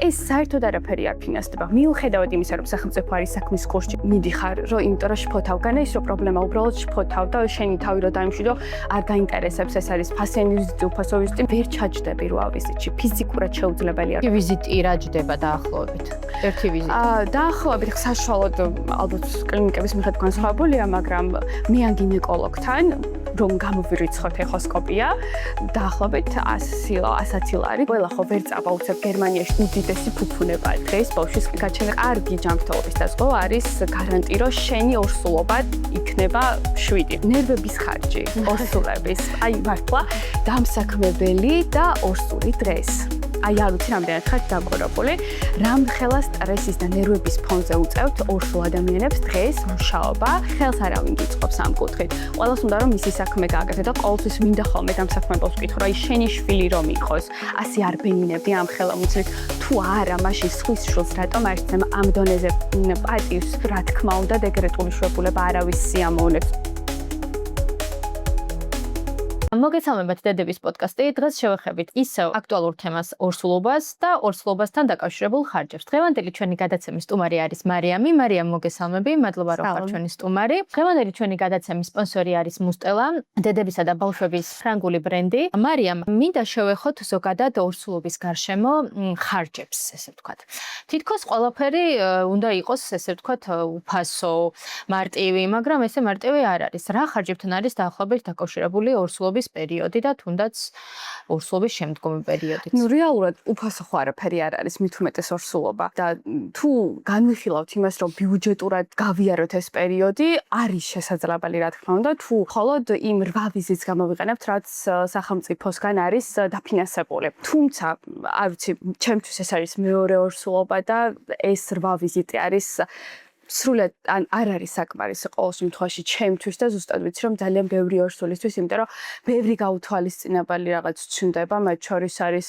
ეს საერთოდ არაფერი არ ფინანსდება. მიუხედავად იმისა, რომ სახელმწიფო არის საქმის კურსში, მიდიხარ, რომ იმიტომ რომ შფოთავგან ის რომ პრობლემა უბრალოდ შფოთავ და შენი თავი რომ დაიმშვიდო, არ გაინტერესებს ეს არის ფასიანი ვიზიტი, უფასო ვიზიტი, ვერ ჩაჯდები რა ვიზიტში. ფიზიკურად შეუძლებელია. ვიზიტი რა ჯდება დაახლოებით? ერთი ვიზიტი. დაახლოებით საშუალოდ ალბათ კლინიკების მიხედვით განსხვავებულია, მაგრამ მე ან გინეკოლოგთან რომ გამოვირიცხოთ ეხოსკოპია, დაახლოებით 100 ლარი. ყველა ხო ვერ წავა უცებ გერმანიაში უდიდესი ფუფუნებაა. დღეს ბავშვის გაჩენა კარგი ჯანმრთელობის დაზღვევა არის გარანტი, რომ შენი ორსულობა იქნება 7. ნერვების ხარჯი, ორსულების, აი მართლა დამსაქმებელი და ორსული დღეს. აი არ ვიცი რამდენად ხართ დაკორებული, რამდენხელა სტრესის და ნერვების ფონზე უწევთ ორსულ ადამიანებს დღეს მუშაობა, ხელს არავინ გიწყობს ამ კუთხით. ყველას უნდა რომ მისი საქმე გააკეთო და ყოველთვის მინდა ხოლმე დამსაქმებელს ვკითხო, რომ აი შენი შვილი რომ იყოს, ასე არ ბენინებდი ამ ხელოვნებით, თუ არა, მაშინ სხვის შვილს რატომ არ იცემ ამ დონეზე პატივს, რა თქმა უნდა, დეგრეტული შუებულება არავის სიამოვნებს. მოგესალმებით დედების პოდკასტი. დღეს შევეხებით ისევ აქტუალურ თემას ორსულობას და ორსულობასთან დაკავშირებულ ხარჯებს. დღევანდელი ჩვენი გადაცემის სტუმარი არის მარიამი. მარიამ, მოგესალმები. მადლობა რომ ხარ ჩვენი სტუმარი. დღევანდელი ჩვენი გადაცემის სპონსორი არის მუსტელა, დედებისა და ბავშვების ფრანგული ბრენდი. მარიამ, მინდა შევეხოთ ზოგადად ორსულობის გარშემო ხარჯებს, ესე ვთქვათ. თითქოს ყველაფერი უნდა იყოს, ესე ვთქვათ, უფასო, მარტივი, მაგრამ ესე მარტივი არ არის. რა ხარჯებთან არის დაახლოებით დაკავშირებული ორსულობის პერიოდი და თუნდაც ორსულობის შემდგომი პერიოდი. რეალურად უფასო ხო არაფერი არ არის, მით უმეტეს ორსულობა და თუ განვიხილავთ იმას, რომ ბიუჯეტურად გავიაროთ ეს პერიოდი, არის შესაძლებელი რა თქმა უნდა, თუ მხოლოდ იმ 8 ვიზიტს გამოვიყენებთ, რაც სახელმწიფოსგან არის დაფინანსებული. თუმცა, არ ვიცი, ჩემთვის ეს არის მეორე ორსულობა და ეს 8 ვიზიტი არის სრულად არ არის საკმარისი ყოველ შემთხვევაში ჩემთვის და ზუსტად ვიცი რომ ძალიან ბევრი ორსულისთვის, იმიტომ რომ ბევრი გაუთვალისწინებელი რაღაც ჩნდება, მათ შორის არის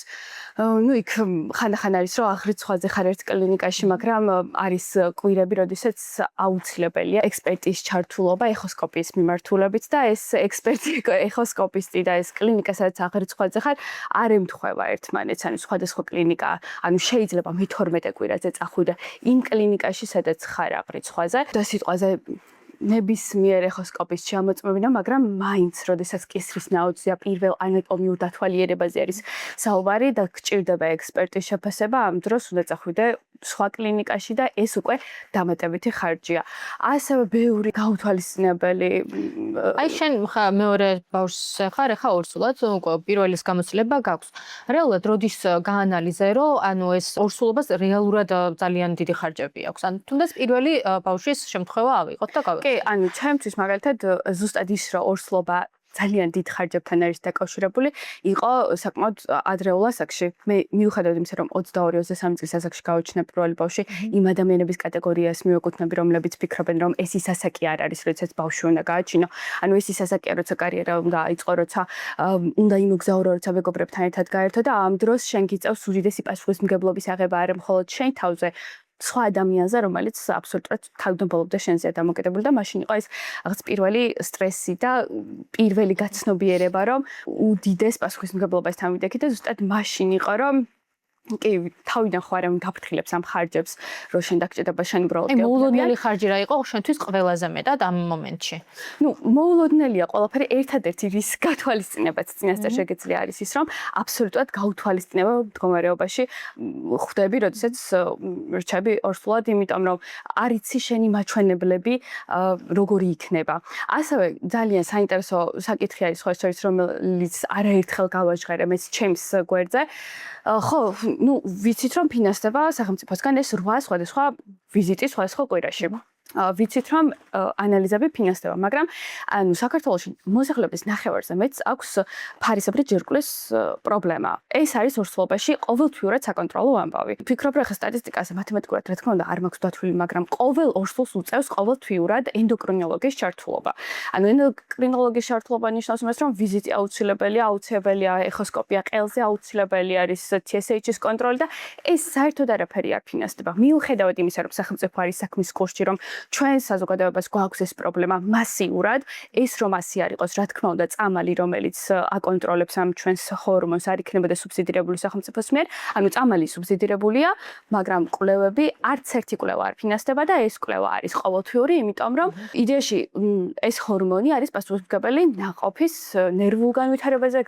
იქ ხანდახან არის რომ აღრიცხვაზე ხარ ერთ კლინიკაში, მაგრამ არის კვირები, როდესაც აუცილებელია ექსპერტის ჩართულობა ეხოსკოპიის მიმართულებით და ეს ექსპერტი ეხოსკოპისტი და ეს კლინიკა, სადაც აღრიცხვაზე ხარ, არ ემთხვევა ერთმანეთს, ანუ სხვადასხვა კლინიკა, ანუ შეიძლება მე-12 კვირაზე წახვიდე იმ კლინიკაში, სადაც ხარ აღრიცხვაზე და სიტყვაზე ნებისმიერ ეხოსკოპის ჩამოწმებინა, მაგრამ მაინც, როდესაც კისრის ნაოწია პირველ ანატომიურ დათვალიერებაზე არის საუბარი და გჭირდება ექსპერტის შეფასება, ამ დროს უნდა წახვიდე სხვა კლინიკაში და ეს უკვე დამატებითი ხარჯია. ასევე ბევრი გაუთვალისწინებელი. აი შენ ხა მეორე ბავშვს ხარ, ხა ორსულად, უკვე პირველის გამოცდილება გაქვს. რეალურად როდის გაანალიზე, რომ ანუ ეს ორსულობას რეალურად ძალიან დიდი ხარჯები აქვს. ან თუნდაც პირველი ბავშვის შემთხვევა ავიღოთ და გავიღოთ. კი, ანუ ჩემთვის მაგალითად ზუსტად ის რომ ორსულობა ძალიან დიდ ხარჯებთან არის დაკავშირებული, იყო საკმაოდ ადრეულ ასაკში. მე მიუხედავად იმისა, რომ 22-23 წლის ასაკში გავაჩინა პირველი ბავშვი, იმ ადამიანების კატეგორიას მივეკუთვნები, რომლებიც ფიქრობენ, რომ ეს ის ასაკი არ არის, როდესაც ბავშვი უნდა გააჩინო. ანუ ეს ის ასაკია, როცა კარიერა უნდა აიწყო, როცა უნდა იმოგზაურო, როცა მეგობრებთან ერთად გაერთო და ამ დროს შენ გიწევს უდიდესი პასუხისმგებლობის აღება არა მხოლოდ შენ თავზე, სხვა ადამიანზე, რომელიც აბსოლუტურად თავდამბოლობდა შენზეა დამოკიდებული და მაშინ იყო ეს რაღაც პირველი სტრესი და პირველი გაცნობიერება, რომ უდიდეს პასუხისმგებლობას თავიდექი და ზუსტად მაშინ იყო, რომ კი, თავიდან ხო არავინ გაფრთხილებს ამ ხარჯებს, რომ შენ დაგჭირდება შენ უბრალოდ აი მოულოდნელი ხარჯი რა იყო შენთვის ყველაზე მეტად ამ მომენტში? მოულოდნელია ყველაფერი, ერთადერთი რის გათვალისწინებაც წინასწარ შეგეძლია არის ის, რომ აბსოლუტურად გაუთვალისწინებელ მდგომარეობაში ხვდები, როდესაც რჩები ორსულად, იმიტომ რომ არ იცი შენი მაჩვენებლები როგორი იქნება. ასევე ძალიან საინტერესო საკითხი არის სხვა შორის, რომელიც არაერთხელ გავაჟღერე მეც ჩემს გვერდზე. ხო, ვიცით რომ ფინანსდება სახელმწიფოსგან ეს 8 სხვადასხვა ვიზიტი სხვადასხვა კვირაში. ვიცით რომ ანალიზები ფინანსდება, მაგრამ ანუ საქართველოში მოსახლეობის ნახევარზე მეტს აქვს ფარისებრი ჯირკვლის პრობლემა. ეს არის ორსულობაში ყოველთვიურად საკონტროლო ამბავი. ფიქრობ, რომ ხა სტატისტიკაზე მათემატიკურად რა თქმა უნდა არ მაქვს დათვლილი, მაგრამ ყოველ ორსულს უწევს ყოველთვიურად ენდოკრინოლოგის ჩართულობა. ანუ ენდოკრინოლოგის ჩართულობა ნიშნავს იმას, რომ ვიზიტი აუცილებელია, ეხოსკოპია ყელზე აუცილებელი არის, TSH-ის კონტროლი და ეს საერთოდ არაფერი არ ფინანსდება. მიუხედავად იმისა, რომ სახელმწიფო არის საქმის კურსში, რომ ჩვენ საზოგადოებას გვაქვს ეს პრობლემა მასიურად, ეს რომ ასე არ იყოს, რა თქმა უნდა, წამალი, რომელიც აკონტროლებს ამ ჩვენს ჰორმონს, არ იქნებოდა სუბსიდირებული სახელმწიფოს მიერ, ანუ წამალი სუბსიდირებულია, მაგრამ კვლევები არც ერთი კვლევა არ ფინანსდება და ეს კვლევა არის ყოველთვიური, იმიტომ რომ იდეაში ეს ჰორმონი არის პასუხისმგებელი ნაყოფის ნერვულ განვითარებაზე,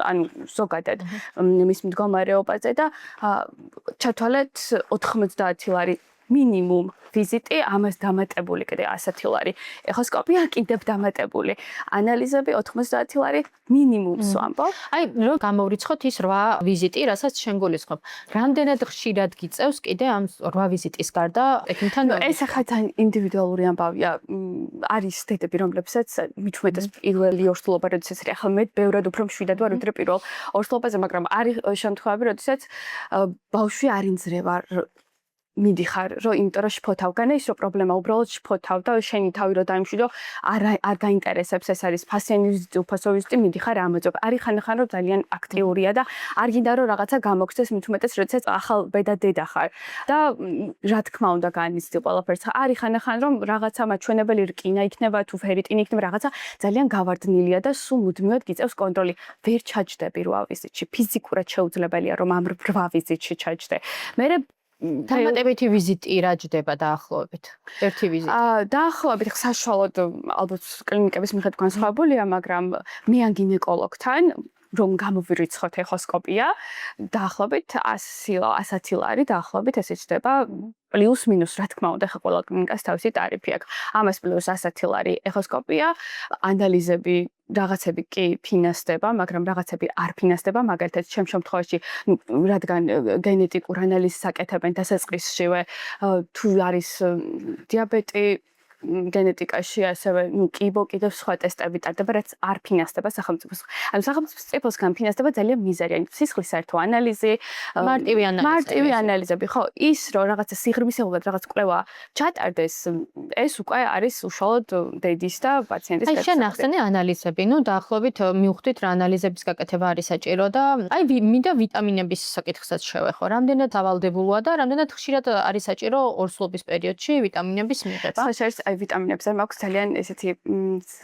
ანუ ზოგადად მის მდგომარეობაზე და ჩათვალეთ 90 ლარი მინიმუმ ვიზიტი, ამას დამატებული კიდე 100 ლარი. ეხოსკოპია კიდევ დამატებული. ანალიზები 90 ლარი მინიმუმს ვამბობ. აი, რომ გამოვრიცხოთ ის 8 ვიზიტი, რასაც შენ გულისხმობ. რამდენად ხშირად გიწევს კიდე ამ 8 ვიზიტის გარდა ექიმთან? ეს ახლა თან ინდივიდუალური ამბავია. არის დედები, რომლებსაც მით უმეტეს პირველი ორსულობა, როდესაც არის, ახლა მე ბევრად უფრო მშვიდად ვარ, ვიდრე პირველ ორსულობაზე, მაგრამ არის შემთხვევები, როდესაც ბავშვი არ ინძრევა მიდიხარ, რომ იმიტომ რომ შფოთავგან ის პრობლემა უბრალოდ შფოთავ და შენი თავი რომ დაიმშვიდო, არ გაინტერესებს ეს არის ფასიანი ვიზიტი, უფასო ვიზიტი, მიდიხარ ამოძობ. არის ხან რომ ძალიან აქტიურია და არ გინდა რომ რაღაცა გამოგცეს, მით უმეტეს როდესაც ახალ ბედა დედა ხარ. და რა თქმა უნდა განიცდი ყველაფერს. არის ხან რომ რაღაცა მაჩვენებელი რკინა იქნება თუ ფერიტინი იქნება, რაღაცა ძალიან გავარდნილია და სულ მუდმივად გიწევს კონტროლი. ვერ ჩაჯდები 8 ვიზიტში. ფიზიკურად შეუძლებელია რომ ამ 8 ვიზიტში ჩაჯდე. მე დამატებითი ვიზიტი რა ჯდება დაახლოებით? ერთი ვიზიტი. დაახლოებით საშუალოდ ალბათ კლინიკების მიხედვით განსხვავებულია, მაგრამ მე ან გინეკოლოგთან რომ გამოვირიცხოთ ეხოსკოპია, დაახლოებით 100 ლარი დაახლოებით ესე ჩდება პლუს მინუს, რა თქმა უნდა, ხა ყველა კლინიკას თავისი ტარიფი აქვს. ამას პლუს 100 ლარი ეხოსკოპია, ანალიზები რაღაცები კი ფინანსდება, მაგრამ რაღაცები არ ფინანსდება, მაგალითად, ჩემ შემთხვევაში, რადგან გენეტიკურ ანალიზს აკეთებენ დასაწყისშივე, თუ არის დიაბეტი, გენეტიკაში ასევე კიბო კიდევ სხვა ტესტები ტარდება, რაც არ ფინანსდება სახელმწიფოს. ანუ სახელმწიფოსგან ფინანსდება ძალიან მიზერია, სისხლის საერთო ანალიზი, მარტივი ანალიზები, ხო, ის რომ რაღაცა სიღრმისეულად რაღაც კვლევა ჩატარდეს, ეს უკვე არის უშუალოდ დედის და პაციენტის აი, შენ ახსენე ანალიზები, ну, დაახლოებით მივხვდით რა ანალიზების გაკეთება არის საჭირო და აი, მინდა ვიტამინების საკითხსაც შევეხო. რამდენად ავალდებულოა და რამდენად ხშირად არის საჭირო ორსულობის პერიოდში ვიტამინების მიღება? აი ვიტამინებზე მაქვს ძალიან ესეთი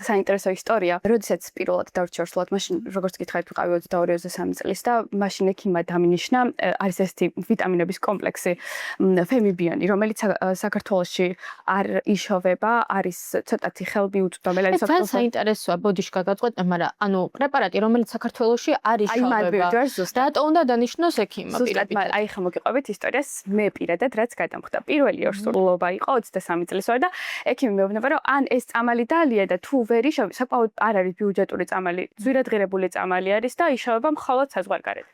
საინტერესო ისტორია. როდესაც პირველად დავრჩი ორსულად, მაშინ როგორც გითხარით, ვიყავი 22-23 წლის და მაშინ ექიმმა დამინიშნა, არის ესეთი ვიტამინების კომპლექსი ფემიბიონი, რომელიც საქართველოში არ იშოვება, არის ცოტათი ხელმიუწვდომელი. ეს ძალიან საინტერესოა, ბოდიში გაგაწყვეტე, მაგრამ ანუ პრეპარატი, რომელიც საქართველოში არ იშოვება. რატო უნდა დანიშნოს ექიმმა პირადად? აი ხა მოგიყვებით ისტორიას, მე პირადად რაც გადამხდა. პირველი ორსულობა იყო 23 წლის ვარ და ექიმი მეუბნება, რომ ან ეს წამალი დალია და თუ ვერ იშოვება, საკმაოდ არ არის ბიუჯეტური წამალი, ძვირადღირებული წამალი არის და იშოვება მხოლოდ საზღვარგარეთ.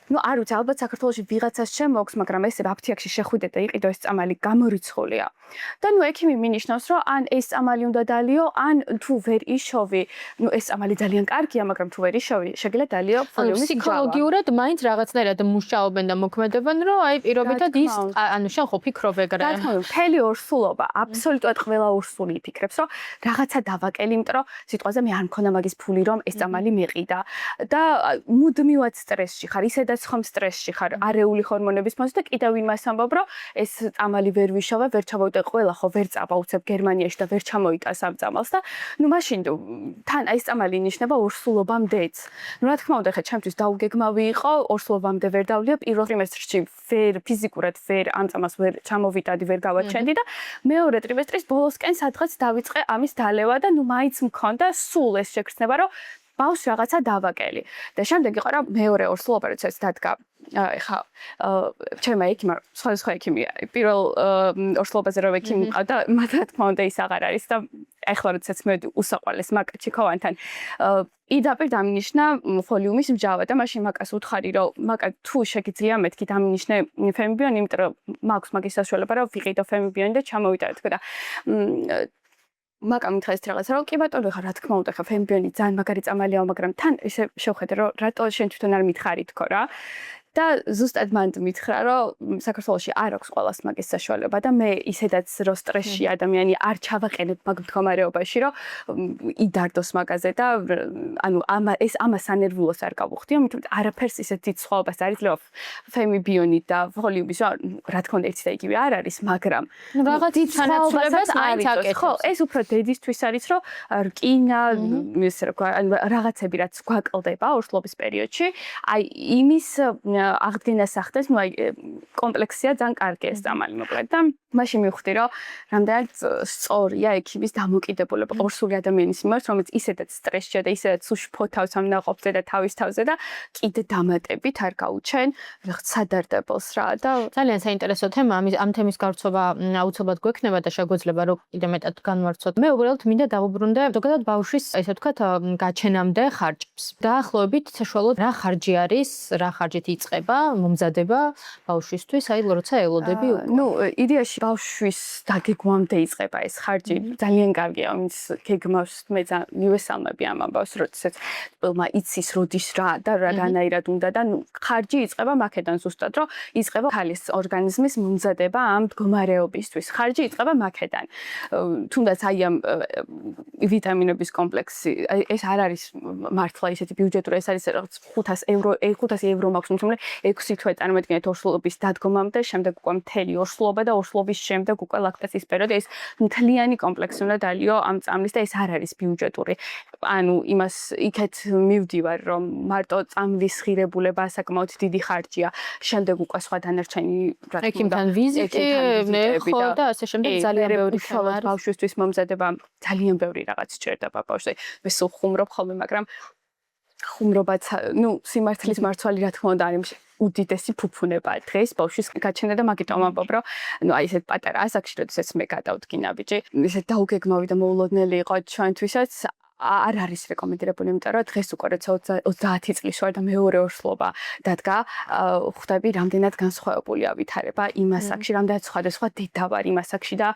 ну, არ ვიცი, ალბათ საქართველოში ვიღაცას შემოქვს, მაგრამ ესე აფთიაქში შეხვიდე და იყიდო ეს წამალი გამორიცხულია. და ну, ექიმი მინიშნავს, რომ ან ეს წამალი უნდა დალიო, ან თუ ვერ იშოვი, ну, ეს წამალი ძალიან კარგია, მაგრამ თუ ვერ იშოვი, შეგიძლია დალიო ფოლიუმის ჯავა. ფსიქოლოგიურად მაინც რაღაცნაირად მუშაობენ და მოქმედებენ, რომ აი პირობითად ის, ანუ შენ ხო ფიქრობ ეგრე? რა თქმა უნდა, მთელი ორსულობა, აბსოლუტურად ყველა ორსული იფიქრებს, რომ რაღაცა დავაკელი, იმიტომ რომ სიტყვაზე მე არ მქონდა მაგის ფული, რომ ეს წამალი მიყიდა და მუდმივად სტრესში ხარ, ისედაც ხომ სტრესში ხარ, არეული ჰორმონების მოსი და კიდევ იმას ამბობ, რომ ეს წამალი ვერ ვიშოვე, ვერ ჩავავდე ყველა ხო ვერ წავა უცებ გერმანიაში და ვერ ჩამოიტანს ამ წამალს და ну მაშინ თან აი ეს წამალი ნიშნება ორსულობამდეც. ну რა თქმა უნდა, ხა ჩემთვის დაუგეგმავი იყო, ორსულობამდე ვერ დავლიო, პირველ ტრიმესტრში ვერ ფიზიკურად ვერ ამ წამალს ვერ ჩამოვიტადი, ვერ გავაჩენდი და მეორე ტრიმესტრის ბოლოსკენ სადღაც დავიწყე ამის დალევა და ну მაინც მქონდა სულ ეს შეგრძნება, რომ ბავშვს რაღაცა დავაკელი. და შემდეგ იყო რა მეორე ორსულობა როდესაც დადგა ეხა ჩემმა ექიმმა, სხვა ექიმი არის. პირველ ორსულობაზე რომ ექიმი მყავდა, მათ რა თქმა უნდა ის აღარ არის და ეხლა როდესაც მე უსაყვარლეს მაკა ჩიქოვანთან იდაპირ დამინიშნა ფოლიუმის მჟავა და მაშინ მაკას უთხარი, რომ მაკა თუ შეგიძლია მეთქი დამინიშნე ფემიბიონი, იმიტომ რომ მაქვს მაგის საშუალება, რომ ვიყიდო ფემიბიონი და ჩამოვიტანო და მაკამ მითხრა ეს რაღაცა, რომ კი ბატონო, ხა რა თქმა უნდა, ხა ფემიბიონი ძალიან მაგარი წამალიაო, მაგრამ თან ისე შევხედე, რომ რატო შენ თვითონ არ მითხარი თქო რა. და ზუსტად მან მითხრა, რომ საქართველოში არ აქვს ყველას მაგის საშუალება და მე ისედაც რო სტრესში ადამიანი არ ჩავაყენებ მაგ მდგომარეობაში, რომ იდარდოს მაგაზე და ანუ ამას ანერვულოს არ გავუხდიო, მithumეტ არაფერს ისეთი სხვაობას არ იძლევა ფემიბიონით და ვოლიუმის, რა თქმა უნდა, ერთი და იგივე არ არის, მაგრამ რაღაც თანაცვლებას მაინც აკეთებს. ხო, ეს უფრო დედისთვის არის, რომ რკინა, ის რაღაცები რაც გვაკლდება ორსულობის პერიოდში, აი იმის აღდგენას ახდენს, ნუ აი კომპლექსია ძალიან კარგი ეს წამალი მოკლედ და მაშინ მივხვდი, რომ რამდენად სწორია ექიმის დამოკიდებულება ორსული ადამიანის მიმართ, რომელიც ისედაც სტრესშია და ისედაც უშფოთავს ამ ნაყოფზე და თავის თავზე და კიდე დამატებით არ გაუჩენ სადარდებელს რა და ძალიან საინტერესო თემა, ამ თემის გარცობა აუცილებლად გვექნება და შეგვეძლება რომ კიდე მეტად განვარცოთ. მე უბრალოდ მინდა დავუბრუნდე ზოგადად ბავშვის, ესე ვთქვათ, გაჩენამდე ხარჯებს. დაახლოებით საშუალოდ რა ხარჯი არის, რა ხარჯით იწყება მომზადება ბავშვისთვის, აი როცა ელოდები უკვე. ნუ იდეაში ბავშვის დაგეგმვამდე იწყება ეს ხარჯი. ძალიან კარგია, ვინც გეგმავს მე მივესალმები ამ ამბავს, როდესაც ყველმა იცის როდის რა და რანაირად უნდა და ნუ ხარჯი იწყება მაქედან ზუსტად, რომ იწყება ქალის ორგანიზმის მომზადება ამ მდგომარეობისთვის. ხარჯი იწყება მაქედან. თუნდაც აი ამ ვიტამინების კომპლექსი, ეს არ არის მართლა ისეთი ბიუჯეტური, ეს არის რაღაც 500 ევრო მაქვს, თუმცა 6 თვე წარმოვიდგინეთ ორსულობის დადგომამდე, შემდეგ უკვე მთელი ორსულობა და ორსულობის შემდეგ უკვე ლაქტაციის პერიოდი, ეს მთლიანი კომპლექსი უნდა დალიო ამ წამლის და ეს არ არის ბიუჯეტური. ანუ იმას იქეთ მივდივარ, რომ მარტო წამლის ღირებულება საკმაოდ დიდი ხარჯია. შემდეგ უკვე სხვა დანარჩენი რა თქმა უნდა, ექიმთან ვიზიტი, ხო და ასე შემდეგ ძალიან ბევრი თემა არის. ბავშვისთვის მომზადება ძალიან ბევრი რაღაც სჭირდება ბავშვზე. მე სულ ხუმრობ ხოლმე, მაგრამ ხუმრობაც, ნუ სიმართლის მარცვალი რა თქმა უნდა არის უდიდესი ფუფუნებაა დღეს ბავშვის გაჩენა და მაგიტომ ამბობ, რომ ნუ აი ესეთ პატარა ასაკში, როდესაც მე გადავდგინა ბიჭი, ისეთ დაუგეგმავი და მოულოდნელი იყო ჩვენთვისაც. არ არის რეკომენდირებული, იმიტომ რომ დღეს უკვე როცა 30 წლის ვარ და მეორე ორსულობა დადგა, ხვდები რამდენად განსხვავებულია ვითარება იმ ასაკში, რამდენად სხვადასხვა დედა ვარ იმ ასაკში და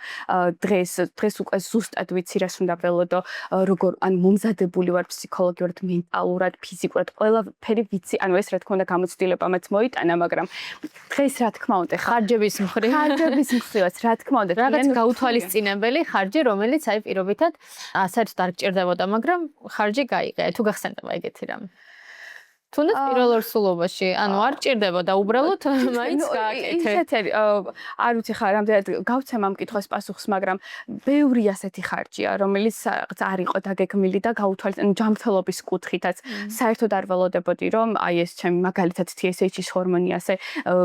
დღეს უკვე ზუსტად ვიცი რას უნდა ველოდო, როგორ ან მომზადებული ვარ ფსიქოლოგიურად, მენტალურად, ფიზიკურად, ყველაფერი ვიცი, ანუ ეს რა თქმა უნდა გამოცდილებამაც მოიტანა, მაგრამ დღეს რა თქმა უნდა ხარჯების მხრივაც რა თქმა უნდა რაღაც გაუთვალისწინებელი ხარჯი, რომელიც აი პირობითად ასარც დაგჭირდებოდა, მაგრამ ხარჯი გაიყია, თუ გახსენდება ეგეთი რამე. თუნდაც პირველ ორსულობაში, ანუ არ ჭირდებოდა უბრალოდ მაინც გააკეთე. ისეთი არ ვიცი ხა რამდენად გავცემ ამ კითხვის პასუხს, მაგრამ ბევრი ასეთი ხარჯია, რომელიც არ იყო დაგეგმილი და გაუთვალისწინე ჯანმრთელობის კუთხითაც. საერთოდ არ ველოდებოდი, რომ აი ეს ჩემი მაგალითად TSH-ის ჰორმონი ასე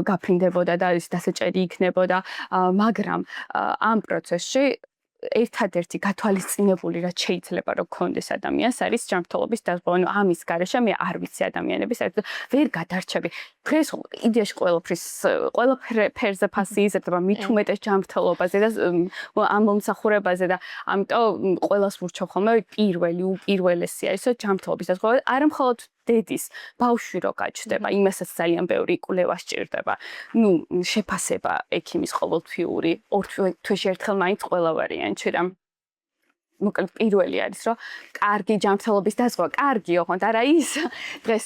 გაფრინდებოდა და ეს დასაჭერი იქნებოდა, მაგრამ ამ პროცესში ერთადერთი გათვალისწინებული რაც შეიძლება რომ გქონდეს ადამიანს არის ჯანმრთელობის დაზღვევა. ანუ ამის გარეშე მე არ ვიცი ადამიანების საერთოდ ვერ გადარჩები. დღეს იდეაში ყველაფერზე ფასი იზრდება მით უმეტეს ჯანმრთელობაზე და ამ მომსახურებაზე და ამიტომ ყველას ვურჩევ ხოლმე პირველი უპირველესია ისო ჯანმრთელობის დაზღვევა. არა მხოლოდ დედის ბავშვი რო გაჩნდება, იმასაც ძალიან ბევრი კვლევა სჭირდება. ნუ შეფასება ექიმის ყოველთვიური, ორ თვეში ერთხელ მაინც ყველა ვარიანტში რა. მოკლედ პირველი არის, რომ კარგი ჯანმრთელობის დაზღვევა, კარგი ოღონდ არა ის დღეს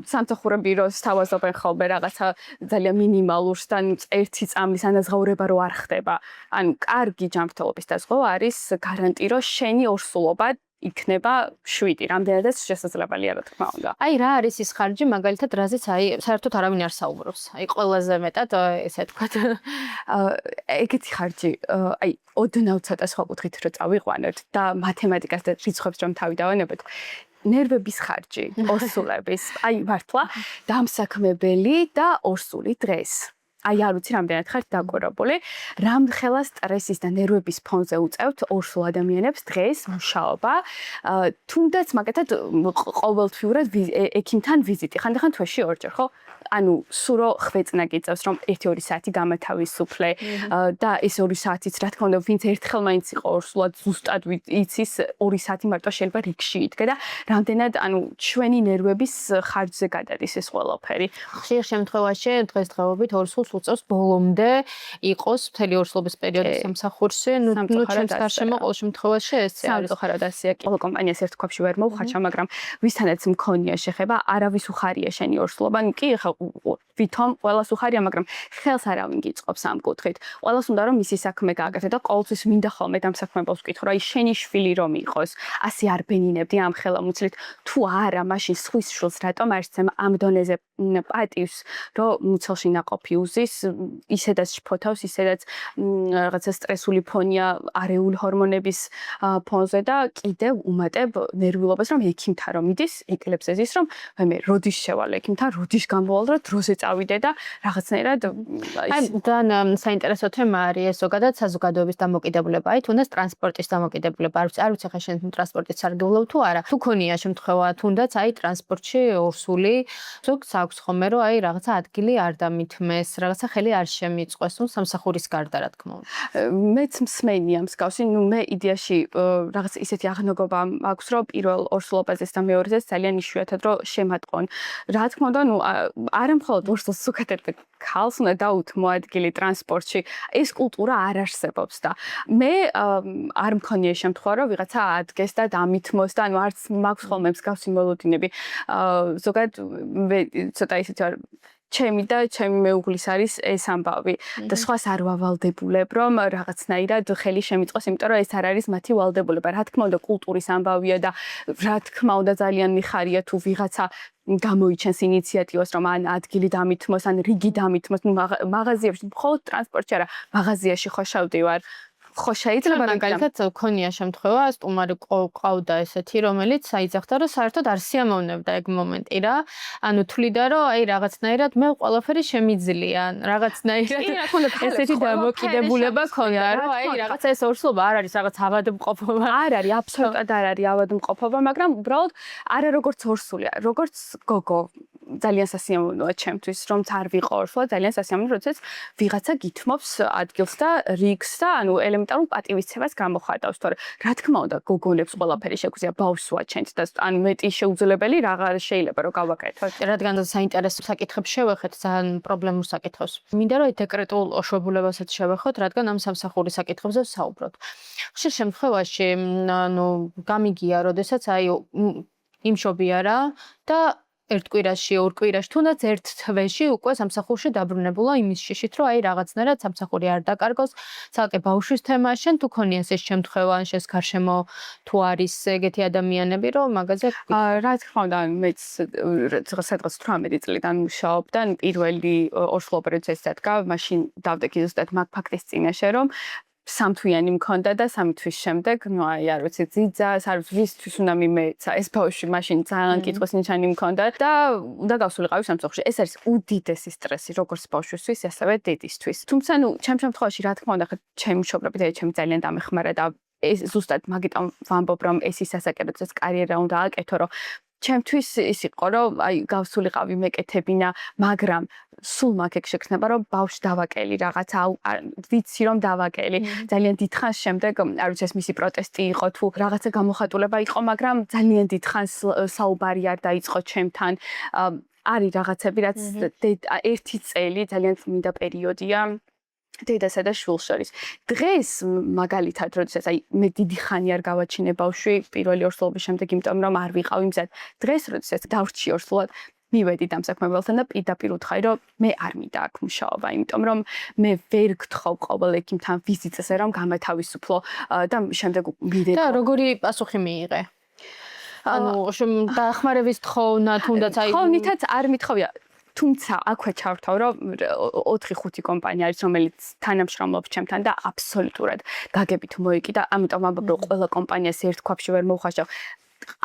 სამსახურე ბიროს თავაზობენ ხოლმე რაღაცა ძალიან მინიმალურს და ერთი წამლის ანაზღაურება რო არ ხდება. ანუ კარგი ჯანმრთელობის დაზღვევა არის გარანტი, რომ შენი ორსულობა იქნება 7, რამდენადაც შესაძლებელია რა თქმა უნდა. აი რა არის ის ხარჯი, მაგალითად, რაზეც აი საერთოდ არავინ არ საუბრობს. აი ყველაზე მეტად ესე თქვა. ეგეთი ხარჯი, აი ოდნავ ცოტა სხვა კუთხით რო წავიყვანოთ და მათემატიკას და რიცხვებს რომ თავი დავანებოთ. ნერვების ხარჯი, ორსულების, აი მართლა დამსაქმებელი და ორსული დღეს. აი არ ვიცი რამდენად ხართ დაკვირვებული, რამხელა სტრესის და ნერვების ფონზე უწევთ ორსულ ადამიანებს დღეს მუშაობა, თუნდაც მაგათად ყოველთვიურად ექიმთან ვიზიტი, ხანდახან თვეში ორჯერ, ხო? ანუ სურო ხვეწნა გიწევს, რომ 1-2 საათი გამათავისუფლე და ეს 2 საათიც რა თქმა უნდა, ვინც ერთხელ მაინც იყო ორსულად ზუსტად იცის 2 საათი მარტო შეიძლება რიგში იდგე და რამდენად ანუ ჩვენი ნერვების ხარჯზე გადადის ეს ყველაფერი. ხშირ შემთხვევაში დღესდღეობით ორსულს სულ წელს ბოლომდე იყოს მთელი ორსულობის პერიოდის სამსახურში. სამწუხაროდ ჩვენს გარშემო ყოველ შემთხვევაში ესეა. სამწუხაროდ ასეა. ყოველ კომპანიას ერთ ქვაფში ვერ მოვხარჩა, მაგრამ ვისთანაც მქონია შეხება, არავის უხარია შენი ორსულობა. კი, ხა ვითომ ყველას უხარია, მაგრამ ხელს არავინ გიწყობს ამ კუთხით. ყველას უნდა რომ მისი საქმე გააკეთო და ყოველთვის მინდა ხოლმე დამსაქმებელს ვკითხო, რა შენი შვილი რომ იყოს, ასე არ ბენინებდი ამ ხელამუცლით. თუ არა, მაშინ სხვის შვილს რატომ არ შეცემ ამ დონეზე პატივს, რომ მუცელში ნაყოფი უზის, ისედაც შფოთავს, ისედაც რაღაცა სტრესული ფონია არეული ჰორმონების ფონზე და კიდევ უმატებ ნერვიულობას, რომ ექიმთან რომ მიდის, ეკლებს ეზის, რომ მე როდის შევალ ექიმთან, როდის გამოვალ, რომ დროზე წავიდე და რაღაცნაირად თან საინტერესო თემა არის ეს ზოგადად საზოგადოების დამოკიდებულება, აი თუნდაც ტრანსპორტის დამოკიდებულება. არ ვიცი ხა შენ ტრანსპორტით სარგებლობ თუ არა. თუ ქონია შემთხვევა თუნდაც აი ტრანსპორტში ორსული, ზოგს აქვს ხოლმე რომ აი რაღაცა ადგილი არ დამითმეს, რაღაცა ხელი არ შემიწყოს, ну სამსახურის გარდა რა თქმა უნდა. მეც მსმენია მსგავსი, მე იდეაში რაღაც ისეთი აღნაგობა აქვს, რომ პირველ ორსულობაზეს და მეორეზეს ძალიან იშვიათად რომ შემატყონ. რა თქმა უნდა, არა მხოლოდ ორსულს უკეთებ ქალს უნდა დაუთმო ადგილი ტრანსპორტში. ეს კულტურა არ არსებობს და მე არ მქონია შემთხვევა, რომ ვიღაცა ადგეს და დამითმოს და ანუ არც მაქვს ხოლმე მსგავსი მოლოდინები. ზოგადად მე ცოტა ისეთი ვარ ჩემი და ჩემი მეუღლის არის ეს ამბავი და სხვას არ ვავალდებულებ რომ რაღაცნაირად ხელი შემიწყოს, იმიტომ რომ ეს არ არის მათი ვალდებულება. რა თქმა უნდა კულტურის ამბავია და რა თქმა უნდა ძალიან მიხარია თუ ვიღაცა გამოიჩენს ინიციატივას რომ ან ადგილი დამითმოს, ან რიგი დამითმოს, მაღაზიაში, მხოლოდ ტრანსპორტში არა, მაღაზიაში ხო შევდივარ. ხო შეიძლება მაგალითად ქონია შემთხვევა სტუმარი ყავდა ესეთი რომელიც აიძახდა რომ საერთოდ არ სიამოვნებდა ეგ მომენტი რა ანუ თვლიდა რომ აი რაღაცნაირად მე ყველაფერი შემიძლია რაღაცნაირად ესეთი დამოკიდებულება ქონდა რომ აი რაღაცა ეს ორსულობა არ არის რაღაც ავადმყოფობა არ არის აბსოლუტურად არ არის ავადმყოფობა მაგრამ უბრალოდ არა როგორც ორსულია როგორც გოგო ძალიან სასიამოვნოა ჩემთვის რომ არ ვიყო ორსულა ძალიან სასიამოვნოა როდესაც ვიღაცა გითმობს ადგილს და რიგს და ანუ ელემენტარულ პატივისცემას გამოხატავს თორე რა თქმა უნდა გოგონებს ყველაფერი შეგვიძლია ბავშვს ვაჩენთ და ან მეტი შეუძლებელი რაღა შეიძლება რომ გავაკეთოთ რადგან საინტერესო საკითხებს შევეხეთ ძალიან პრობლემურ საკითხებს მინდა რომ დეკრეტულ ოშვებულებასაც შევეხოთ რადგან ამ სამსახურის საკითხებზე ვსაუბრობთ ხშირ შემთხვევაში ანუ გამიგია როდესაც აი იმშობია რა და ერთ კვირაში, ორ კვირაში, თუნდაც ერთ თვეში უკვე სამსახურში დაბრუნებულა იმის შეშით, რომ აი რაღაცნაირად სამსახური არ დაკარგოს, ცალკე ბავშვის თემა, შენ თუ ქონიას ეს შემთხვევა, ან შენს გარშემო თუ არის ეგეთი ადამიანები, რომ მაგაზე რა თქმა უნდა, მეც სადღაც 18 წლიდან მუშაობ და პირველი ორსულობა როცა ესადგა, მაშინ დავდექი ზუსტად მაგ ფაქტის წინაშე, რომ სამთვიანი მქონდა და 3 თვის შემდეგ, ну აი არ ვიცი, ძიძას, არ ვიცი, ვისთვის უნდა მიმეცა ეს ბავშვი, მაშინ ძალიან კითხვის ნიშანი მქონდა და უნდა გავსულიყავი სამსახურში. ეს არის უდიდესი სტრესი, როგორც ბავშვისთვის, ასევე დედისთვის. თუმცა, ну, ჩემ შემთხვევაში, რა თქმა უნდა, ხა ჩემი მშობლები და ჩემი ძალიან დამეხმარა და ეს ზუსტად მაგიტომ ვამბობ, რომ ეს ის ასაკეროც კარიერა უნდა აკეთო, რომ ჩემთვის ის იყო, რომ აი გავსულიყავი მეკეთებინა, მაგრამ სულ მაგ შექნება, რომ ბავშვს დავაკელი რაღაცა, ვიცი რომ დავაკელი. ძალიან დიდხანს შემდეგ, არ ვიცი ეს მისი პროტესტი იყო თუ რაღაცა გამოხატულება იყო, მაგრამ ძალიან დიდხანს საუბარი არ დაიწყო ჩემთან. არის რაღაცები, რაც ერთი წელი ძალიან წმინდა პერიოდია. დედასა და შვილს შორის. დღეს მაგალითად, როდესაც აი მე დიდი ხანი არ გავაჩინე ბავშვი პირველი ორსულობის შემდეგ, იმიტომ რომ არ ვიყავი მზად. დღეს როდესაც დავრჩი ორსულად, მივედი დამსაქმებელთან და პირდაპირ ვთხარი, რომ მე არ მინდა აქ მუშაობა, იმიტომ რომ მე ვერ გთხოვ ყოველ ექიმთან ვიზიტზე, რომ გამათავისუფლო და შემდეგ მივედი. და როგორი პასუხი მიიღე? ანუ დაახმარების თხოვნა თუნდაც აი თხოვნითაც არ მithოვია თუმცა აქვე ჩავრთავ რომ 4-5 კომპანია არის რომელიც თანამშრომლობს ჩემთან და აბსოლუტურად გაგებით მოიკიდა ამიტომ ამბობ რომ ყველა კომპანიას ერთ ქვაფში ვერ მოვხაშავ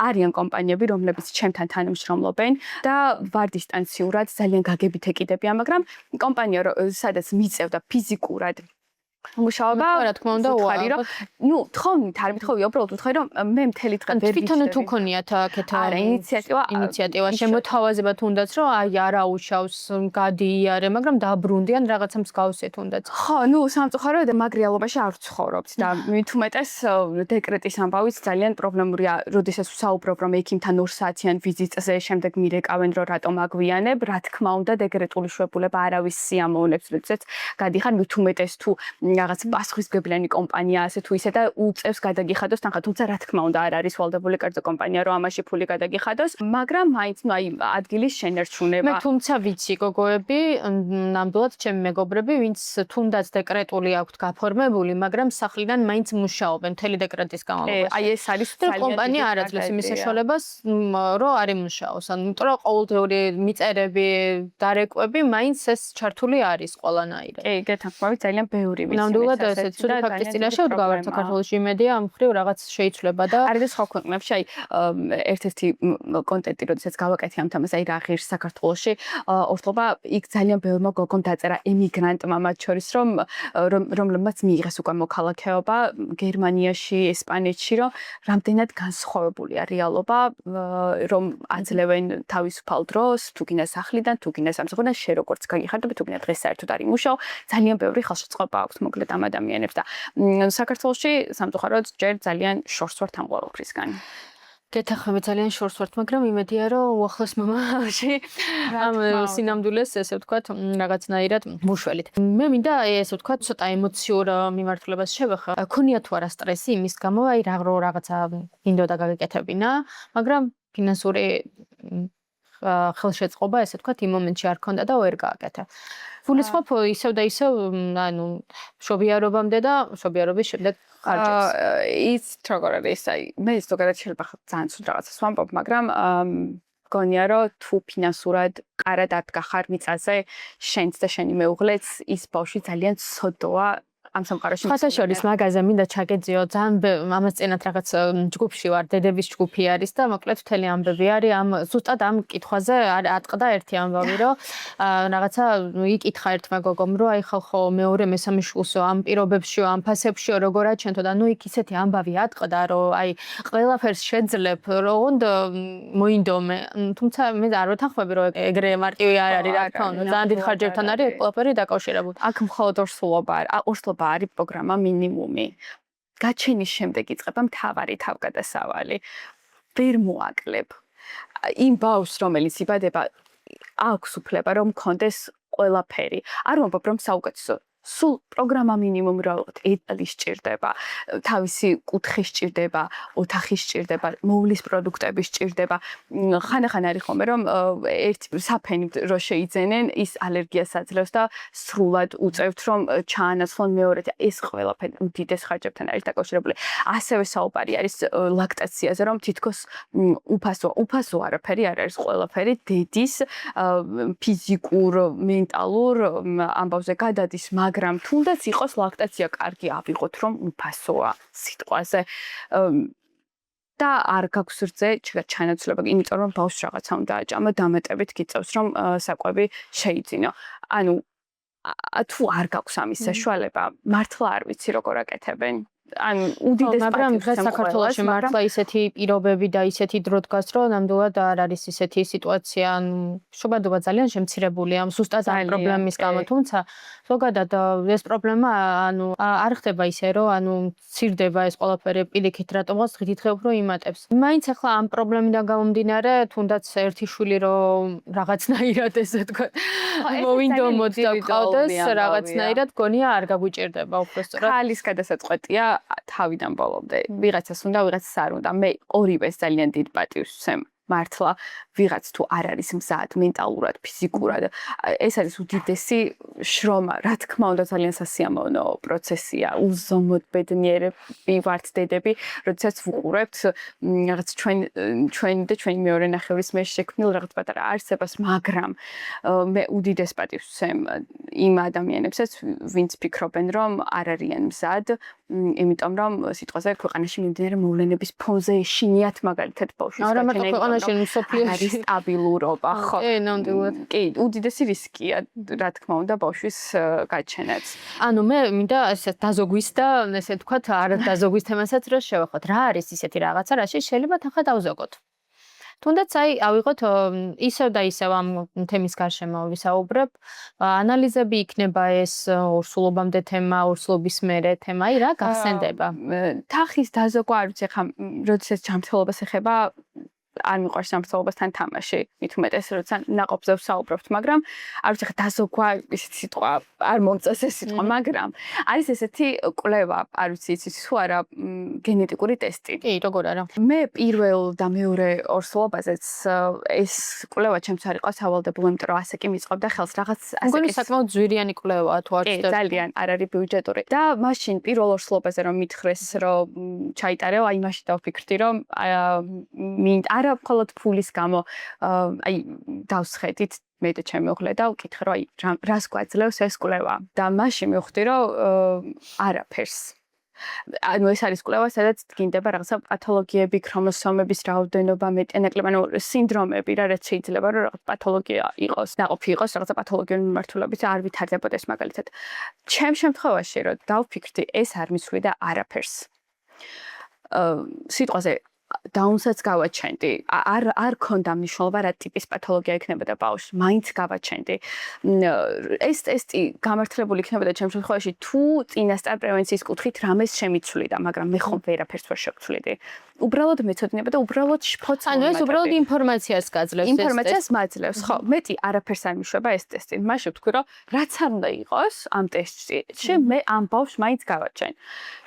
არიან კომპანიები რომლებიც ჩემთან თანამშრომლობენ და ვარ დისტანციურად ძალიან გაგებით ეკიდებიან მაგრამ კომპანია სადაც მიწევდა ფიზიკურად მუშაობა რა თქმა უნდა უთხარი რომ თხოვნით არ მithოვია უბრალოდ ვთხარი რომ მე მთელი დღე ვერ თვითონ თუ ქონიათ აქეთ არა ინიციატივა შემოთავაზება თუნდაც რომ აი არა უშავს გადიარე მაგრამ დაბრუნდიან რაღაცა მსგავსი თუნდაც ხო სამწუხაროდ მაგ რეალობაში არ ვცხოვრობთ და მით უმეტეს დეკრეტის ამბავიც ძალიან პრობლემურია როდესაც ვსაუბრობ რომ ექიმთან 2 საათიან ვიზიტზე შემდეგ მირეკავენ რომ რატომ აგვიანებ რა თქმა უნდა დეკრეტული შვებულება არავის სიამოვნებს როდესაც გადიხარ მით უმეტეს თუ რაღაც პასუხისმგებლიანი კომპანია ასე თუ ისე და უწევს გადაგიხადოს თანხა თუმცა რა თქმა უნდა არ არის ვალდებული კერძო კომპანია რომ ამაში ფული გადაგიხადოს მაგრამ მაინც აი ადგილის შენერჩუნება მე თუმცა ვიცი გოგოები ნამდვილად ჩემი მეგობრები ვინც თუნდაც დეკრეტული აქვთ გაფორმებული მაგრამ სახლიდან მაინც მუშაობენ მთელი დეკრეტის განმავლობაში აი ეს არის ძალიან კომპანია არ აძლევს იმის საშუალებას რომ არ იმუშაოს ანუ იმიტომ რომ ყოველდღიური მიწერები დარეკვები მაინც ეს ჩართული არის ყველანაირად კი გეთანხმებით ძალიან ბევრი ნამდვილად ესეც ცუდი ფაქტის წინაშე ვდგავართ საქართველოში იმედია ამ ხრივ რაღაც შეიცვლება და არის სხვა ქვეყნებში აი ერთ-ერთი კონტენტი როდესაც გავაკეთე ამ თემას აი რა ღირს საქართველოში ოსტობა იქ ძალიან ბევრმა გოგომ დაწერა ემიგრანტმა მათ შორის რომლებმაც მიიღეს უკვე მოქალაქეობა გერმანიაში ესპანეთში რომ რამდენად განსხვავებულია რეალობა რომ აძლევენ თავისუფალ დროს თუ გინდა სახლიდან თუ გინდა სამსახურიდან შე როგორც გაგიხარდები თუ გინდა დღეს საერთოდ არ იმუშაო ძალიან ბევრი ხელშეწყობა აქვს მოკლედ ამ ადამიანებს და საქართველოში სამწუხაროდ ჯერ ძალიან შორს ვართ ამ ყველაფრისგან. გეთახმები ძალიან შორს ვართ, მაგრამ იმედია რომ უახლოს მომავალში ამ სინამდვილეს ესე ვთქვათ რაღაცნაირად მუშველით. მე მინდა ესე ვთქვათ ცოტა ემოციურ მიმართულებას შევეხო. ქონია თუ არა სტრესი იმის გამო აი რაღაცა გინდოდა გაგეკეთებინა, მაგრამ ფინანსური ხელშეწყობა ესე ვთქვათ იმ მომენტში არ ქონდა და ვერ გააკეთა. გულისხმობ ისევ და ისევ ანუ მშობიარობამდე და მშობიარობის შემდეგ ხარჯებს. ის როგორ არის აი მე ზოგადად შეიძლება ძალიან ცუდ რაღაცას ვამბობ, მაგრამ გონია რომ თუ ფინანსურად კარად არ გახარ მიწაზე შენც და შენი მეუღლეც ის ბავშვი ძალიან ცოდოა ამ სამყაროში ხათაშორის მაგაზე მინდა ჩაგეძიო ძალიან ამას წინათ რაღაც ჯგუფში ვარ დედების ჯგუფი არის და მოკლედ მთელი ამბები არის ამ ზუსტად ამ კითხვაზე ატყდა ერთი ამბავი რომ რაღაცა იკითხა ერთმა გოგომ რომ აი ხალხო მეორე მესამე შულსო ამ პირობებშიო ამ ფასებშიო როგორ აჩენთო და ნუ იქ ისეთი ამბავი ატყდა რომ აი ყველაფერს შეძლებ რომ მოინდომე თუმცა მე არ ვეთანხმები რომ ეგრე მარტივი არ არის რა თქმა უნდა ძალიან დიდ ხარჯებთან არის ყველაფერი დაკავშირებული აქ მხოლოდ ორსულობა არის პროგრამა მინიმუმი. გაჩენის შემდეგ იწყება მთავარი თავგადასავალი. ვერ მოაკლებ. იმ ბავშვს რომელიც იბადება აქვს უფლება რომ კონდეს ყველაფერი. არ ვამბობ რომ საუკეთესო სულ პროგრამა მინიმუმ რაოთ ეტალი სჭირდება, თავისი კუთხე სჭირდება, ოთახი სჭირდება, მოვლის პროდუქტები სჭირდება. ხანახან არის ხოლმე რომ ერთ საფენი რო შეიძენენ, ის ალერგიას აძლევს და სრულად უწევთ რომ ჩაანაცვლონ მეორედ. ეს ყველაფერი უდიდეს ხარჯებთან არის დაკავშირებული. ასევე საუბარი არის ლაქტაციაზე, რომ თითქოს უფასო არაფერი არ არის ყველაფერი დედის ფიზიკურ, მენტალურ ამბავზე გადადის მაგრამ თუნდაც იყოს ლაქტაცია კარგი ავიღოთ რომ უფასოა სიტყვაზე და არ გაქვს რძე ჩანაცვლება იმიტომ რომ ბავშვს რაღაცა უნდა აჭამა დამატებით გიწევს რომ საკვები შეიძინო ანუ თუ არ გაქვს ამის საშუალება მართლა არ ვიცი როგორ აკეთებენ ან უდიდეს მაგრამ დღეს საქართველოში მართლა ისეთი პირობები და ისეთი დრო დგას რომ ნამდვილად არ არის ისეთი სიტუაცია ან შობადობა ძალიან შემცირებულია ამ ზუსტად ამ პრობლემის გამო თუმცა ზოგადად ეს პრობლემა ანუ არ ხდება ისე რომ ანუ მცირდება ეს ყველაფერი პირიქით რატომღაც დღითით ხე უფრო იმატებს მაინც ახლა ამ პრობლემიდან გამომდინარე თუნდაც ერთი შვილი რომ რაღაცნაირად ესე თქვა მოვინდომოთ და ყავდეს რაღაცნაირად გონია არ გაგვიჭირდება უბრალოდ ხალის გადასაწყვეტია თავიდან ბოლომდე ვიღაცას უნდა ვიღაცას არ უნდა მე ორივეს ძალიან დიდ პატივს ვცემ მართლა ვიღაც თუ არ არის მზად მენტალურად ფიზიკურად ეს არის უდიდესი შრომა რა თქმა უნდა ძალიან სასიამოვნო პროცესია უზომოდ ბედნიერები ვართ დედები როდესაც ვუყურებთ რაღაც ჩვენი და ჩვენი მეორე ნახევრის მე შექმნილ რაღაც პატარა არსებას მაგრამ მე უდიდეს პატივს ვცემ იმ ადამიანებსაც ვინც ფიქრობენ რომ არ არიან მზად იმიტომ რომ სიტყვაზე ქვეყანაში მიმდინარე მოვლენების ფონზე ეშინიათ მაგალითად ბავშვის არა მარტო ქვეყანაში, მსოფლიოში არის სტაბილურობა, ხო? ნამდვილად. კი, უდიდესი რისკია, რა თქმა უნდა, ბავშვის გაჩენაც. ანუ მე მინდა ესე დაზოგვის და ესე თქვათ არ დაზოგვის თემასაც რა შევეხოთ. რა არის ისეთი რაღაცა, რაში შეიძლება თან დავზოგოთ? თუნდაც ავიღოთ ისევ და ისევ ამ თემის გარშემო ვისაუბრებ. ანალიზები იქნება ეს ორსულობამდე თემა, ორსულობის მერე თემა, რა გახსენდება? თახის დაზოგვა არ ვიცი, ხა როდესაც ჯანმრთელობას ეხება არ მიყვარს ჯანმრთელობასთან თამაში, მით უმეტეს როცა ნაყოფზე ვსაუბრობთ, მაგრამ არ ვიცი, ხა დაზოგვა ისეთი სიტყვა არ მომწონს ეს სიტყვა, მაგრამ არის ესეთი კვლევა, არ ვიცი იცით თუ არა, გენეტიკური ტესტი. კი, როგორ არა. მე პირველ და მეორე ორსულობაზეც ეს კვლევა ჩემს არ იყო სავალდებულო, იმიტომ რომ ასე კი მიწყობდა ხელს რაღაც მგონი საკმაოდ ძვირიანი კვლევაა თუ არ ვთქვი. ძალიან არ არის ბიუჯეტური. და მაშინ პირველ ორსულობაზე რომ მითხრეს, რომ ჩაიტარეო, აი მაშინ დავფიქრდი, რომ არა მხოლოდ ფულის გამო აი დავსხედით მე და ჩემი უღლე და ვკითხე რომ აი რას გვაძლევს ეს კვლევა და მაშინ მივხვდი რომ არაფერს. ანუ ეს არის კვლევა, სადაც დგინდება რაღაცა პათოლოგიები, ქრომოსომების რაოდენობა, მეტიანაკლები, ანუ სინდრომები, რაც შეიძლება რომ რაღაც პათოლოგია იყოს, ნაყოფი იყოს რაღაცა პათოლოგიური მიმართულებით და არ ვითარდებოდეს მაგალითად. ჩემ შემთხვევაში რომ დავფიქრდი, ეს არ მისვლი და არაფერს. სიტყვაზე დაუნსაც გავაჩენდი. არ ქონდა მნიშვნელობა რა ტიპის პათოლოგია იქნებოდა ბავშვს, მაინც გავაჩენდი. ეს ტესტი გამართლებული იქნებოდა ჩემს შემთხვევაში თუ წინასწარ პრევენციის კუთხით რამეს შემიცვლიდა, მაგრამ მე ხომ ვერაფერს ვერ შევცვლიდი. უბრალოდ მეცოდინება და უბრალოდ შფოთს. ანუ ეს უბრალოდ ინფორმაციას გაძლევს. ინფორმაციას მაძლევს, ხო. მეტი არაფერს არ მიშვება ეს ტესტი. მაშინ ვთქვი რომ რაც არ უნდა იყოს ამ ტესტში, მე ამ ბავშვს მაინც გავაჩენ.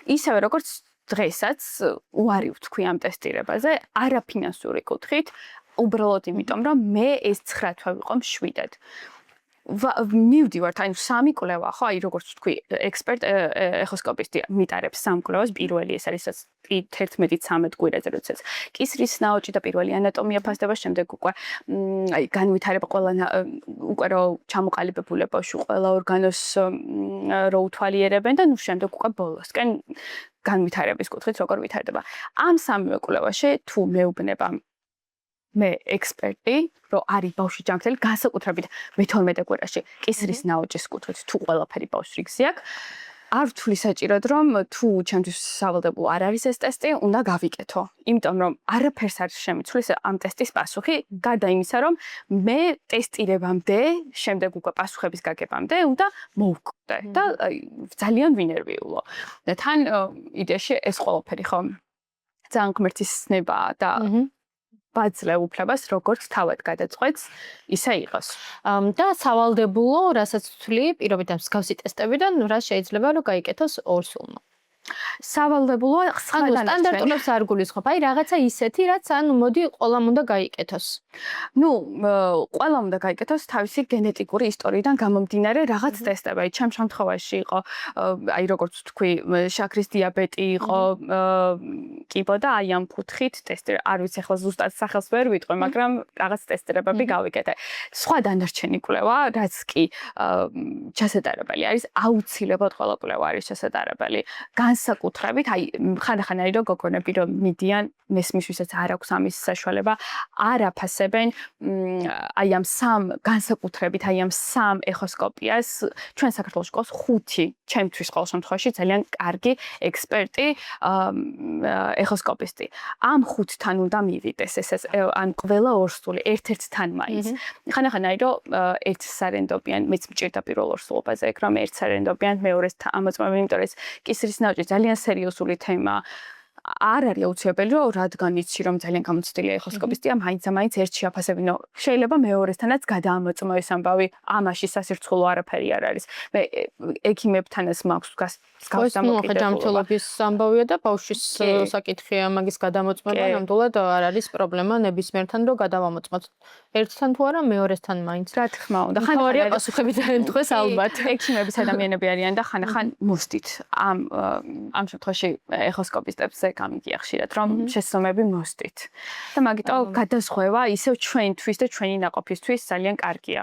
ისევე როგორც დღესაც უარი ვთქვი ამ ტესტირებაზე, არაფინანსური კუთხით, უბრალოდ იმიტომ, რომ მე ეს 9 თვე ვიყო მშვიდად. მივდივართ, ანუ 3 კვლევა, ხო, აი როგორც ვთქვი, ექსპერტ ეხოსკოპისტი მიტარებს 3 კვლევას, პირველი ეს არის 11-13 კვირაზე, როდესაც კისრის ნაოჭი და პირველი ანატომია ფასდება, შემდეგ უკვე აი განვითარება ყველა უკვე რო ჩამოყალიბებულა ბავშვი ყველა ორგანოს რო უთვალიერებენ და ნუ შემდეგ უკვე ბოლოსკენ განვითარების კუთხით როგორ ვითარდება. ამ 3 კვლევაში თუ მეუბნება მე ექსპერტი, რომ არის ბავშვი ჯანმრთელი, განსაკუთრებით მე-12 კვირაში კისრის ნაოჭის კუთხით თუ ყველაფერი ბავშვს რიგზე აქვს, არ ვთვლი საჭიროდ, რომ თუ ჩემთვის სავალდებულო არ არის ეს ტესტი, უნდა გავიკეთო. იმიტომ რომ არაფერს არ შემიცვლის ამ ტესტის პასუხი, გარდა იმისა, რომ მე ტესტირებამდე, შემდეგ უკვე პასუხების გაგებამდე უნდა მოვკვდე და ძალიან ვინერვიულო. და თან იდეაში ეს ყველაფერი ხო ძალიან ღმერთის ცნებაა და ბაძლევ უფლებას, როგორც თავად გადაწყვეტს, ისე იყოს. და სავალდებულო, რასაც ვთვლი, პირობით ამ მსგავსი ტესტებიდან, რა შეიძლება რომ გაიკეთოს ორსულმა. სავალდებულო ანუ სტანდარტულებს არ გულისხმობ, აი რაღაცა ისეთი, რაც ანუ მოდი ყველამ უნდა გაიკეთოს. ნუ ყველამ უნდა გაიკეთოს თავისი გენეტიკური ისტორიიდან გამომდინარე რაღაც ტესტები. აი ჩემ შემთხვევაში იყო აი როგორც ვთქვი, შაქრის დიაბეტი იყო, კიბო და აი ამ კუთხით ტესტი. არ ვიცი ახლა ზუსტად სახელს ვერ ვიტყვი, მაგრამ რაღაც ტესტირებები გავიკეთე. სხვა დანარჩენი კვლევა, რაც კი ჩასატარებელი არის, აუცილებლად ყველა კვლევა არის ჩასატარებელი. განსაკუთრებით, აი ხან-ხან არის რომ გოგონები რომ მიდიან, მესმის ვისაც არ აქვს ამის საშუალება, არ აფასებენ აი ამ 3 განსაკუთრებით, აი ამ 3 ეხოსკოპიას, ჩვენ საქართველოში ყავს 5, ჩემთვის ყოველ შემთხვევაში ძალიან კარგი ექსპერტი, ეხოსკოპისტი. ამ 5-თან უნდა მივიდეს ეს ან ყველა ორსული ერთ-ერთთან მაინც. ხან-ხან არის რომ ერთს არენდობიან, მეც მჭირდა პირველ ორსულობაზე ეგ რომ ერთს არენდობიან, მეორეს ამოწმებენ, იმიტომ რომ ეს კისრის ნაოჭი ძალიან სერიოზული თემაა. არ არის აუცილებელი რომ რადგან იცი რომ ძალიან გამოცდილია ეხოსკოპისტია, მაინც ერთში აფასებინო. შეიძლება მეორესთანაც გადაამოწმოს ამბავი, ამაში სასირცხულო არაფერი არ არის. მე ექიმებთანაც მაქვს გასგავს დამოკიდებულება. ჯანმრთელობის ამბავია და ბავშვის საკითხია მაგის გადამოწმება, ნამდვილად არ არის პრობლემა ნებისმიერთან რომ გადავამოწმოთ. ერთთან თუ არა, მეორესთან მაინც. რა თქმა უნდა, ხან-ხან პასუხები ძალიან დღეს ალბათ. ექიმების ადამიანები არიან და ხან-ხან მოსდით ამ შემთხვევაში ეხოსკოპისტებზე გამიგია ხშირად, რომ შეცდომები მოსდით. და მაგიტო გადაზღვევა ისევ ჩვენთვის და ჩვენი ნაყოფისთვის ძალიან კარგია.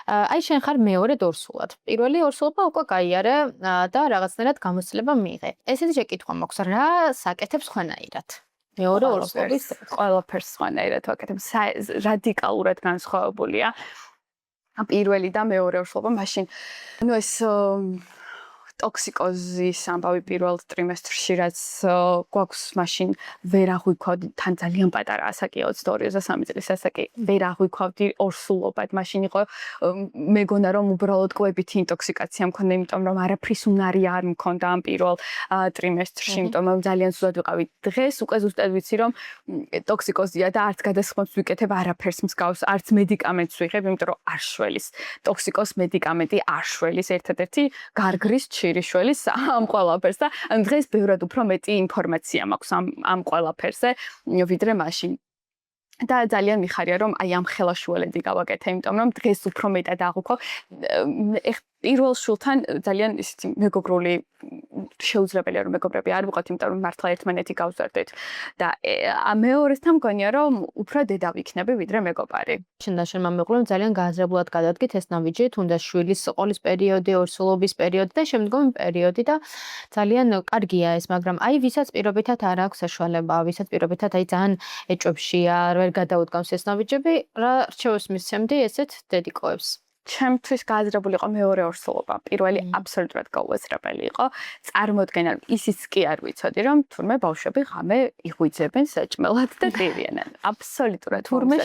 აი შენ ხარ მეორედ ორსულად. პირველი ორსულობა უკვე გაიარე და რაღაცნაირად გამოცდილება მიიღე. ესეთი შეკითხვა მაქვს, რა საკეთებს ხვანაირად? მეორე ორსულობის ყველაფერს სხვანაირად ვაკეთებ. რადიკალურად განსხვავებულია. პირველი და მეორე ორსულობა მაშინ ეს ტოქსიკოზის ამბავი პირველ ტრიმესტრში რაც გვაქვს მაშინ ვერ აღვიქვავდი თან ძალიან პატარა ასაკია 22-23 წლის ასაკი ვერ აღვიქვავდი ორსულობად მაშინ იყო მეგონა რომ უბრალოდ კვებითი ინტოქსიკაცია მქონდა იმიტომ რომ არაფრის უნარი არ მქონდა ამ პირველ ტრიმესტრში იმიტომ რომ ძალიან სულად ვიყავი დღეს უკვე ზუსტად ვიცი რომ ტოქსიკოზია და არც გადასხმებს ვიკეთებ არაფერს მსგავს არც მედიკამენტს ვიღებ იმიტომ რომ არ შველის ტოქსიკოს მედიკამენტი არ შველის ერთადერთი გარგრის შვილის ამ ყველაფერს და დღეს ბევრად უფრო მეტი ინფორმაცია მაქვს ამ ყველაფერზე ვიდრე მაშინ და ძალიან მიხარია რომ აი ამ ხელაშუალედი გავაკეთე იმიტომ რომ დღეს უფრო მეტად აღვიქო პირველ შულთან ძალიან ისეთი მეგობრული შეუძლებელია რომ მეგობრები არ ვიყოთ იმიტომ რომ მართლა ერთმანეთი გავზარდეთ და მეორესთან მგონია რომ უფრო დედა ვიქნები ვიდრე მეგობარი. შენ და შენმა მეუღლემ ძალიან გააზრებულად გადადგით ეს ნაბიჯი თუნდაც შვილის ყოლის პერიოდი, ორსულობის პერიოდი და შემდგომი პერიოდი და ძალიან კარგია ეს, მაგრამ აი ვისაც პირობითად არ აქვს საშუალება, ვისაც პირობითად აი ძალიან ეჭვებშია, ვერ გადაუდგამს ეს ნაბიჯები, რა რჩევას მისცემდი ესეთ დედიკოებს? ჩემთვის გააზრებული იყო მეორე ორსულობა. პირველი აბსოლუტურად გაუაზრებელი იყო. წარმოდგენა ისიც კი არ ვიცოდი, რომ თურმე ბავშვები ღამე იღვიძებენ საჭმელად და დევიანან. აბსოლუტურად თურმე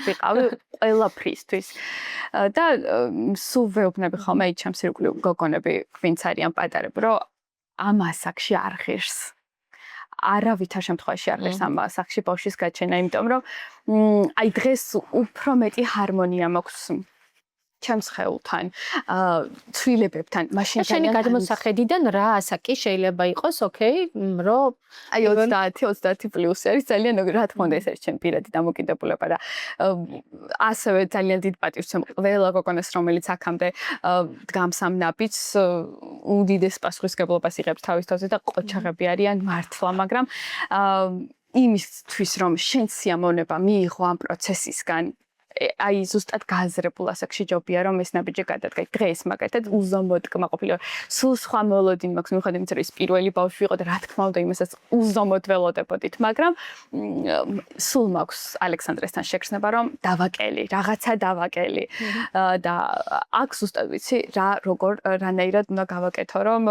ვიყავი ყველაფრისთვის. და სულ ვეუბნები ხოლმე აი ჩემს ირგვლივ გოგონები, ვინც არიან პატარები, რომ ამ ასაკში არ ღირს. არავითარ შემთხვევაში არ ღირს ამ ასაკში ბავშვის გაჩენა, იმიტომ რომ აი დღეს უფრო მეტი ჰარმონია მაქვს ჩემს ხეულთან, ცვლილებებთან, მაშინ შენი გადმოსახედიდან რა ასაკი შეიძლება იყოს, ოკეი, რომ აი 30 პლუს არის ძალიან რა თქმა უნდა ეს არის ჩემი პირადი დამოკიდებულება და ასევე ძალიან დიდ პატივს ვცემ ყველა გოგონას რომელიც აქამდე დგამს ამ ნაბიჯს უდიდეს პასუხისმგებლობას იღებს თავის თავზე და ყოჩაღები არიან მართლა, მაგრამ იმისთვის რომ შენ სიამოვნება მიიღო ამ პროცესისგან აი ზუსტად გააზრებულ ასაკში ჯობია რომ ეს ნაბიჯი გადადგა. დღეს მაგალითად უზომოდ კმაყოფილი სულ სხვა მოლოდინი მაქვს მიუხედავად იმისა რომ ეს პირველი ბავშვი იყო და რა თქმა უნდა იმასაც უზომოდ ველოდებოდით, მაგრამ სულ მაქვს ალექსანდრესთან შეგრძნება რომ დავაკელი, რაღაცა დავაკელი და აქ ზუსტად ვიცი რა როგორ რანაირად უნდა გავაკეთო რომ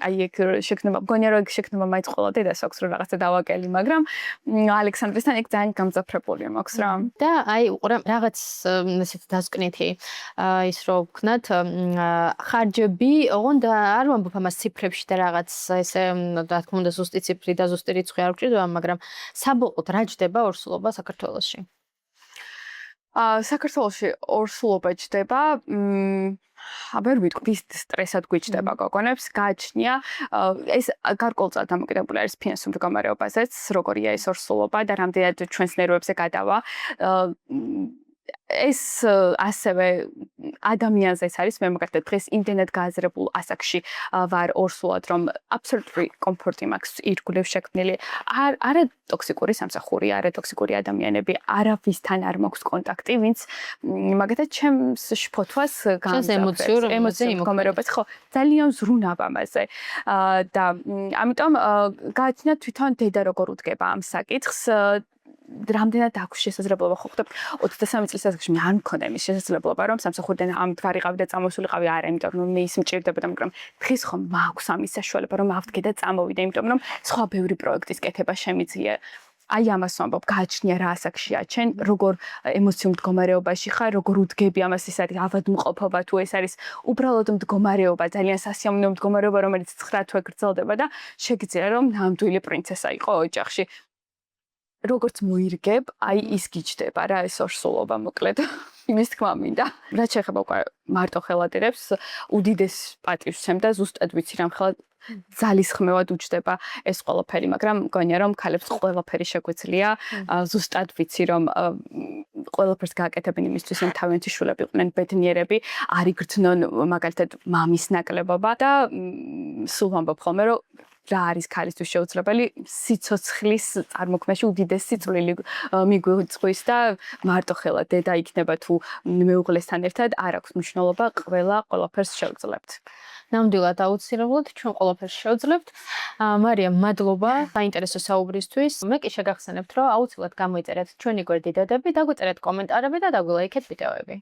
აი ეგ შეგრძნება მგონია რომ ეგ შეგრძნება მაინც ყველა დედას აქვს რომ რაღაცა დავაკელი, მაგრამ ალექსანდრესთან ეგ ძალიან გამძაფრებული მაქვს რა. და აი რაღაც ესეთ დასკვნითი ის რო ვქნათ ხარჯები ოღონდ არ ვამბობ ამას ციფრებში და რაღაც ესე რა თქმა უნდა ზუსტი ციფრი და ზუსტი რიცხვი არ გვჭირდება, მაგრამ საბოლოოდ რა ჯდება ორსულობა საქართველოში? საქართველოში ორსულობა ჯდება აბერ ვიტყვი სტრესად გვიჭდება გოგონებს გააჩნია ეს გარკვეულწილად დამოკიდებული არის ფინანსურ მდგომარეობაზეც როგორია ეს ორსულობა და რამდენად ჩვენს ნერვებზე გადავა ეს ასევე ადამიანზეც არის მე მაგალითად დღეს იმდენად გააზრებულ ასაკში ვარ ორსულად რომ აბსოლუტური კომფორტი მაქვს ირგვლივ შექმნილი არა ტოქსიკური სამსახური არა ტოქსიკური ადამიანები არავისთან არ მაქვს კონტაქტი ვინც მაგალითად ჩემს შფოთვას ემოციურ მდგომარეობას ხო ძალიან ზრუნავ ამაზე და ამიტომ გააჩნია თვითონ დედა როგორ უდგება ამ საკითხს რამდენად აქვს შესაძლებლობა ხო ხდება 23 წლის ასაკში მე არ მქონდა იმის შესაძლებლობა რომ სამსახურიდან ამ ვარიყავი და წამოსულიყავი არა იმიტომ რომ მე ის მჭირდებოდა მაგრამ დღეს ხომ მაქვს ამის საშუალება რომ ავდგე და წამოვიდე იმიტომ რომ სხვა ბევრი პროექტის კეთება შემიძლია აი ამას ვამბობ გააჩნია რა ასაკშია ჩენ როგორ ემოციურ მდგომარეობაში ხარ როგორ უდგები ამას ის არის ავადმყოფობა თუ ეს არის უბრალოდ მდგომარეობა ძალიან სასიამოვნო მდგომარეობა რომელიც 9 თვე გრძელდება და შეგიძლია რომ ნამდვილი პრინცესა იყო ოჯახში როგორც მოირგებ, აი ის გიჩდება რა ეს ორსულობა მოკლედ. იმის თქმა მინდა. რაც შეეხება უკვე მარტო ხელადერებს, უდიდეს პატივს ვცემ და ზუსტად ვიცი რამ ხელად ძალისხმევად უჩდება ეს ყველაფერი, მაგრამ მგონია რომ ქალებს ყველაფერი შეგვიძლია. ზუსტად ვიცი რომ ყველაფერს გააკეთებენ იმისთვის რომ თავიანთი შვილები იყვნენ ბედნიერები, არ იგრძნონ მაგალითად მამის ნაკლებობა და სულ ვამბობ ხოლმე რომ რა არის ქალისთვის შეუძლებელი სიცოცხლის წარმოქმნაში უდიდესი წვლილი მიგვიწვის და მარტო ხელად დედა იქნება თუ მეუღლესთან ერთად არ აქვს მნიშვნელობა ყველაფერს შევძლებთ. ნამდვილად აუცილებლად ჩვენ ყველაფერს შევძლებთ. მარიამ, მადლობა საინტერესო საუბრისთვის. მე კი შეგახსენებთ, რომ აუცილებლად გამოიწერეთ ჩვენი გვერდი დედები, დაგვიწერეთ კომენტარები და დაგვილაიქეთ ვიდეოები.